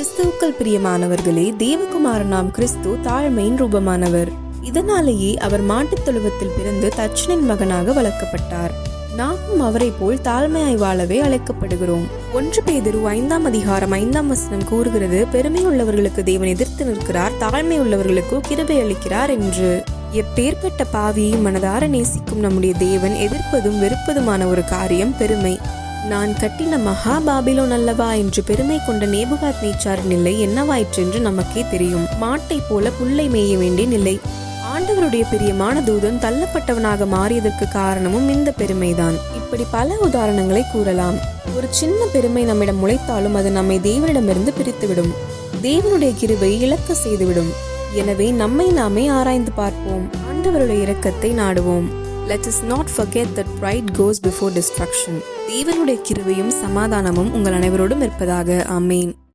கிறிஸ்துவுக்குள் பிரியமானவர்களே, தேவகுமாரனாம் கிறிஸ்து தாழ்மையின் ரூபமானவர். இதனாலேயே அவர் மாட்டுத் தொழுவத்தில் பிறந்து தச்சனின் மகனாக வளர்க்கப்பட்டார். நாமும் அவரை போல் தாழ்மையாய் வாழவே அழைக்கப்படுகிறோம். 1 பேதுரு 5ஆம் அதிகாரம் 5ஆம் வசனம் கூறுகிறது, பெருமை உள்ளவர்களுக்கு தேவன் எதிர்த்து நிற்கிறார், தாழ்மை உள்ளவர்களுக்கு கிருபை அளிக்கிறார் என்று. எப்பேற்பட்ட பாவியை மனதார நேசிக்கும் நம்முடைய தேவன் எதிர்ப்பதும் வெறுப்பதுமான ஒரு காரியம் பெருமை. நான் கட்டின மகா பாபிலோன் அல்லவா என்று பெருமை கொண்ட நேபுகாத் நேச்சாரின் நிலை என்னவாயிற்று என்று நமக்கே தெரியும். மாட்டை போல புல்லை மேய வேண்டிய நிலை. ஆண்டவருடைய பிரியமான தூதன் தள்ளப்பட்டவனாக மாறியதற்கு காரணமும் இந்த பெருமைதான். இப்படி பல உதாரணங்களை கூறலாம். ஒரு சின்ன பெருமை நம்மிடம் முளைத்தாலும் அது நம்மை தேவனிடமிருந்து பிரித்துவிடும். தேவனுடைய கிருபையை இழக்க செய்துவிடும். எனவே நம்மை நாமே ஆராய்ந்து பார்ப்போம். ஆண்டவருடைய இரக்கத்தை நாடுவோம். Let us not forget that pride goes before destruction. தேவனுடைய கிருபையும் சமாதானமும் உங்கள் அனைவரோடும் இருப்பதாக. ஆமென்.